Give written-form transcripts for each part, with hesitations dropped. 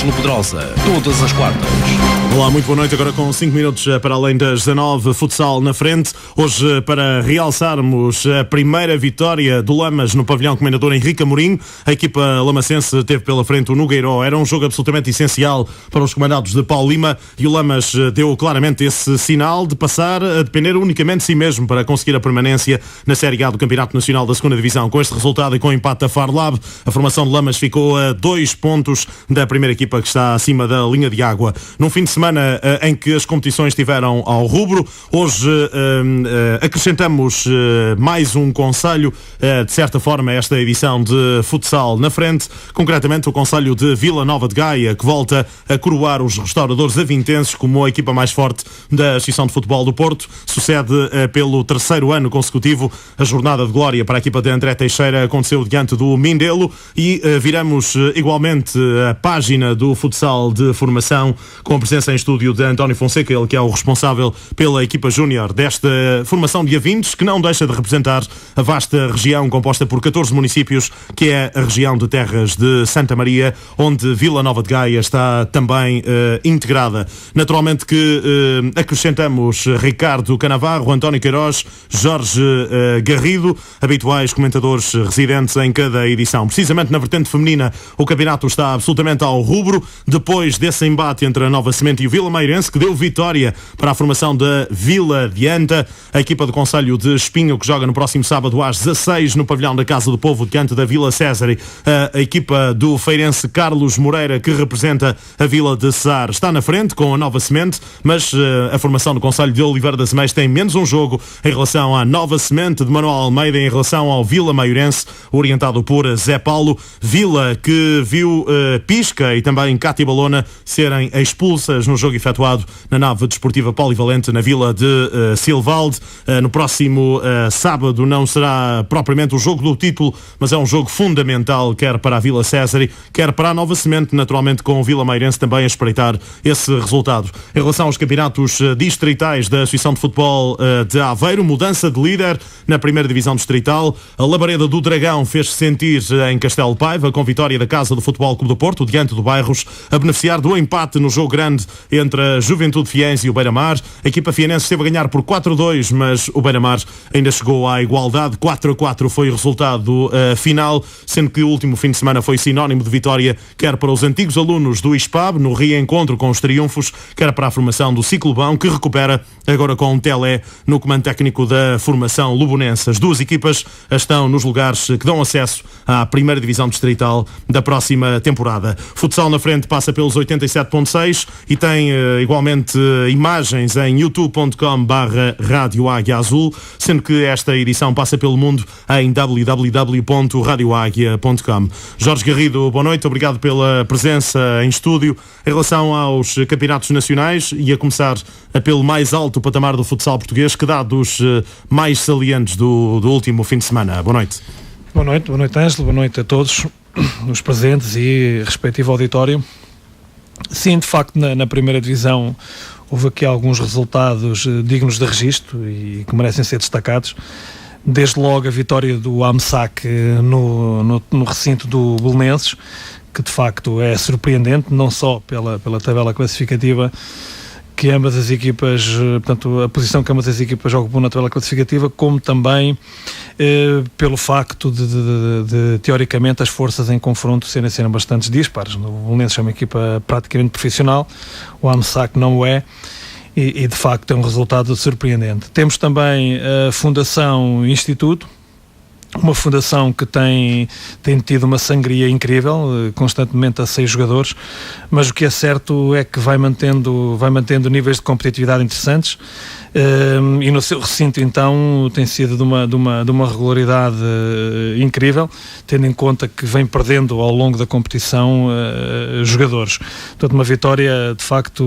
no Pedrosa, todas as quartas. Olá, muito boa noite. Agora com 5 minutos para além das 19, futsal na frente. Hoje, para realçarmos a primeira vitória do Lamas no pavilhão comendador Henrique Amorim, a equipa lamacense teve pela frente o Nogueiró. Era um jogo absolutamente essencial para os comandados de Paulo Lima e o Lamas deu claramente esse sinal de passar a depender unicamente de si mesmo para conseguir a permanência na Série A do Campeonato Nacional da 2ª Divisão. Com este resultado e com o empate da Farlab, a formação de Lamas ficou a 2 pontos da primeira equipa que está acima da linha de água. Num fim de semana em que as competições estiveram ao rubro, hoje acrescentamos mais um concelho, de certa forma, a esta edição de futsal na frente, concretamente o concelho de Vila Nova de Gaia, que volta a coroar os restauradores avintenses como a equipa mais forte da Associação de Futebol do Porto. Sucede pelo 3º ano consecutivo. A jornada de glória para a equipa de André Teixeira aconteceu diante do Mindelo e viramos igualmente a página do futsal de formação com a presença em estúdio de António Fonseca, ele que é o responsável pela equipa júnior desta formação de Avintes, que não deixa de representar a vasta região composta por 14 municípios, que é a região de Terras de Santa Maria, onde Vila Nova de Gaia está também integrada. Naturalmente que acrescentamos Ricardo Canavarro, António Queiroz, Jorge Garrido, habituais comentadores residentes em cada edição. Precisamente na vertente feminina, o campeonato está absolutamente ao rubro, depois desse embate entre a Nova Semente e o Vila Meirense, que deu vitória para a formação da Vila de Anta. A equipa do concelho de Espinho, que joga no próximo sábado às 16 no pavilhão da Casa do Povo, diante da Vila César. A equipa do feirense Carlos Moreira, que representa a Vila de Cesar, está na frente com a Nova Semente, mas a formação do concelho de Oliveira das Meias tem menos um jogo em relação à Nova Semente de Manuel Almeida, em relação ao Vila Maiorense, orientado por Zé Paulo. Vila que viu Pisca e também Cátia Balona serem expulsas no jogo efetuado na nave desportiva polivalente na Vila de Silvalde. No próximo sábado não será propriamente o jogo do título, mas é um jogo fundamental, quer para a Vila César, quer para a Nova Semente, naturalmente com o Vila Meirense também a espreitar esse resultado. Em relação aos campeonatos distritais da Associação de Futebol de Aveiro, mudança de líder na primeira divisão distrital. A Labareda do Dragão fez-se sentir em Castelo Paiva, com vitória da Casa do Futebol Clube do Porto, diante do Bairros, a beneficiar do empate no jogo grande entre a Juventude Fiense e o Beira-Mar. A equipa fienense esteve a ganhar por 4-2, mas o Beira-Mar ainda chegou à igualdade. 4-4 foi o resultado final, sendo que o último fim de semana foi sinónimo de vitória, quer para os antigos alunos do ISPAB, no reencontro com os triunfos, quer para a formação do Ciclobão, que recupera agora com o Telé no comando técnico da formação lubonense. As duas equipas estão nos lugares que dão acesso à primeira divisão distrital da próxima temporada. Futsal na frente passa pelos 87.6 e tem igualmente imagens em youtube.com/Rádio Águia Azul, sendo que esta edição passa pelo mundo em www.radioaguia.com. Jorge Garrido, boa noite, obrigado pela presença em estúdio. Em relação aos campeonatos nacionais, e a começar pelo mais alto patamar do futsal português, que dados mais salientes do último fim de semana? Boa noite. Boa noite Ângelo, boa noite a todos os presentes e respectivo auditório. Sim, de facto, na primeira divisão houve aqui alguns resultados dignos de registro e que merecem ser destacados. Desde logo a vitória do AMSAC no recinto do Belenenses, que de facto é surpreendente, não só pela tabela classificativa que ambas as equipas, portanto a posição que ambas as equipas ocupam na tabela classificativa, como também pelo facto de teoricamente as forças em confronto serem bastante dispares. O Belenenses é uma equipa praticamente profissional, o AMSAC não o é, e de facto é um resultado surpreendente. Temos também a Fundação Instituto, uma fundação que tem tido uma sangria incrível, constantemente a 6 jogadores, mas o que é certo é que vai mantendo níveis de competitividade interessantes, e no seu recinto então tem sido de uma regularidade incrível, tendo em conta que vem perdendo ao longo da competição jogadores. Portanto, uma vitória de facto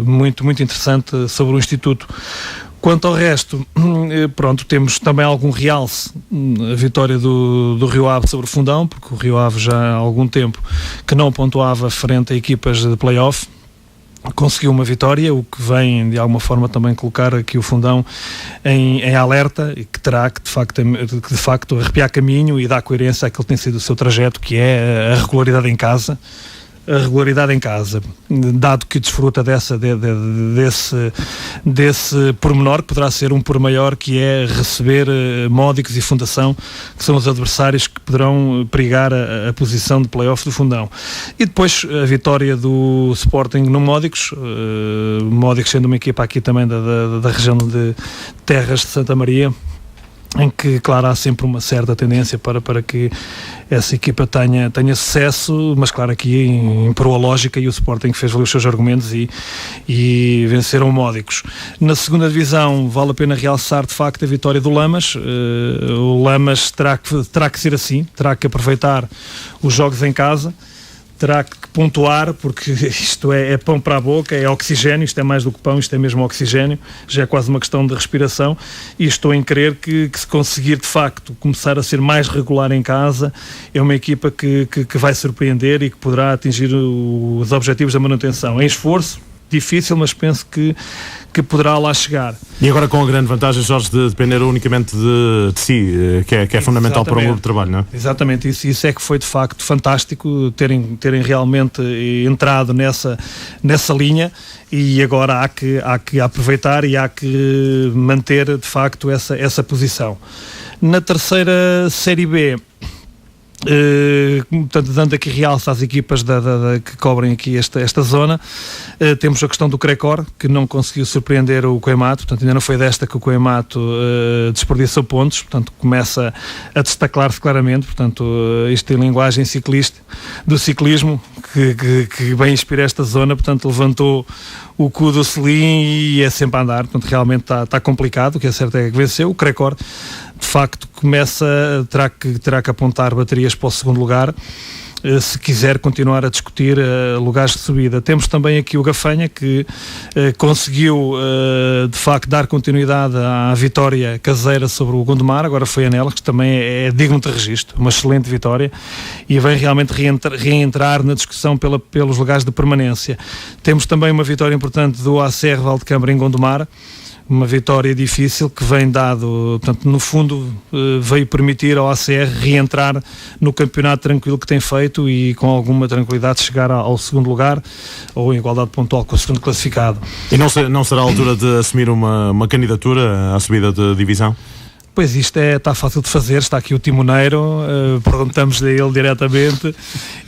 muito, muito interessante sobre o Instituto. Quanto ao resto, pronto, temos também algum realce, a vitória do Rio Ave sobre o Fundão, porque o Rio Ave já há algum tempo que não pontuava frente a equipas de play-off, conseguiu uma vitória, o que vem de alguma forma também colocar aqui o Fundão em alerta, e que terá que de facto arrepiar caminho e dar coerência àquilo que tem sido o seu trajeto, que é a regularidade em casa. a regularidade em casa, dado que desfruta desse pormenor, que poderá ser um por maior, que é receber Módicos e Fundação, que são os adversários que poderão perigar a posição de play-off do Fundão. E depois a vitória do Sporting no Módicos, Módicos sendo uma equipa aqui também da região de Terras de Santa Maria, em que, claro, há sempre uma certa tendência para que essa equipa tenha sucesso, mas claro, aqui imperou a lógica e o Sporting fez valer os seus argumentos e venceram o Módicos. Na segunda divisão vale a pena realçar de facto a vitória do Lamas. O Lamas terá que ser assim, terá que aproveitar os jogos em casa, terá que pontuar, porque isto é pão para a boca, é oxigênio, isto é mais do que pão, isto é mesmo oxigênio, já é quase uma questão de respiração, e estou em crer que se conseguir de facto começar a ser mais regular em casa, é uma equipa que vai surpreender e que poderá atingir os objetivos da manutenção. Em esforço, difícil, mas penso que poderá lá chegar. E agora com a grande vantagem, Jorge, de depender unicamente de si, que é fundamental para o grupo de trabalho, não é? Exatamente, isso é que foi de facto fantástico, terem realmente entrado nessa linha, e agora há que aproveitar e há que manter de facto essa posição. Na terceira Série B, portanto, dando aqui realce às equipas que cobrem aqui esta zona, temos a questão do Crecor, que não conseguiu surpreender o Coemato, portanto ainda não foi desta que o Coemato desperdiçou pontos, portanto começa a destacar-se claramente, portanto isto em linguagem do ciclismo, que bem inspira esta zona, portanto levantou o cu do selim e é sempre a andar, portanto realmente está complicado. O que é certo é que venceu. O Crecor de facto terá que apontar baterias para o segundo lugar, se quiser continuar a discutir lugares de subida. Temos também aqui o Gafanha, que conseguiu de facto dar continuidade à vitória caseira sobre o Gondomar, agora foi a Nelas, que também é digno de registro, uma excelente vitória, e vem realmente reentrar na discussão pelos lugares de permanência. Temos também uma vitória importante do ACR Valdecâmara em Gondomar, uma vitória difícil que vem dado, portanto, no fundo veio permitir ao ACR reentrar no campeonato tranquilo que tem feito e com alguma tranquilidade chegar ao segundo lugar ou em igualdade pontual com o segundo classificado. E não será a altura de assumir uma candidatura à subida de divisão? Pois isto está fácil de fazer, está aqui o timoneiro, perguntamos-lhe a ele diretamente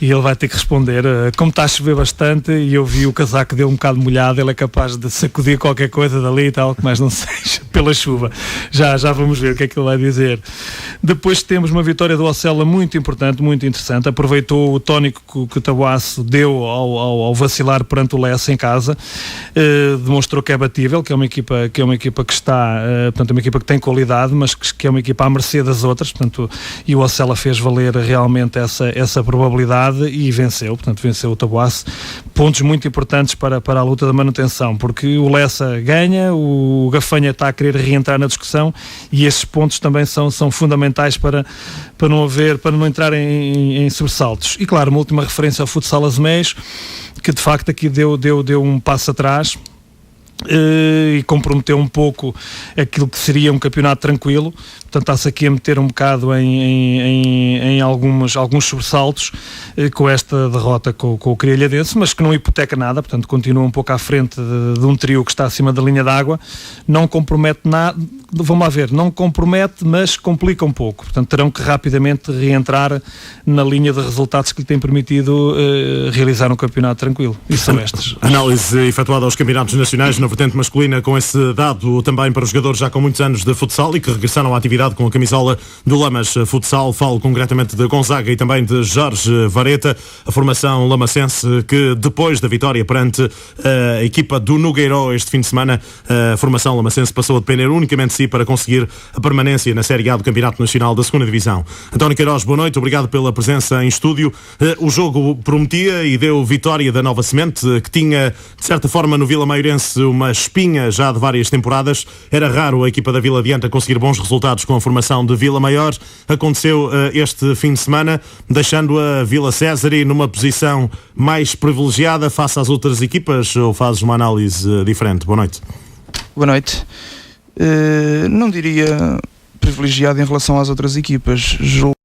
e ele vai ter que responder. Como está a chover bastante e eu vi o casaco dele um bocado molhado, ele é capaz de sacudir qualquer coisa dali e tal, que mais não seja pela chuva. Já vamos ver o que é que ele vai dizer. Depois temos uma vitória do Ocela muito importante, muito interessante, aproveitou o tónico que o Tabuaço deu ao vacilar perante o Lessa em casa, demonstrou que é batível, que é uma equipa que está, portanto, uma equipa que tem qualidade, mas que é uma equipa à mercê das outras, portanto, e o Ocela fez valer realmente essa probabilidade e venceu o Tabuaço. Pontos muito importantes para a luta da manutenção, porque o Lessa ganha, o Gafanha está a querer reentrar na discussão e estes pontos também são fundamentais para não entrar em sobressaltos. E claro, uma última referência ao futsal Azemés, que de facto aqui deu um passo atrás e comprometeu um pouco aquilo que seria um campeonato tranquilo. Portanto, está-se aqui a meter um bocado em alguns sobressaltos com esta derrota com o Crialhadense, mas que não hipoteca nada, portanto continua um pouco à frente de um trio que está acima da linha d'água, não compromete nada, vamos lá ver, não compromete, mas complica um pouco, portanto terão que rapidamente reentrar na linha de resultados que lhe tem permitido realizar um campeonato tranquilo. E são estas. Análise efetuada aos campeonatos nacionais na vertente masculina, com esse dado também para os jogadores já com muitos anos de futsal e que regressaram à atividade com a camisola do Lamas Futsal. Falo concretamente de Gonzaga e também de Jorge Vareta, a formação lamacense que depois da vitória perante a equipa do Nogueiró este fim de semana, a formação lamacense passou a depender unicamente de si para conseguir a permanência na Série A do Campeonato Nacional da 2ª Divisão. António Queiroz, boa noite, obrigado pela presença em estúdio. O jogo prometia e deu vitória da Nova Semente, que tinha de certa forma no Vila Maiorense uma espinha já de várias temporadas. Era raro a equipa da Vila Adianta conseguir bons resultados com a formação de Vila Maior. Aconteceu este fim de semana, deixando a Vila César numa posição mais privilegiada face às outras equipas, ou fazes uma análise diferente? Boa noite. Boa noite. Não diria privilegiado em relação às outras equipas.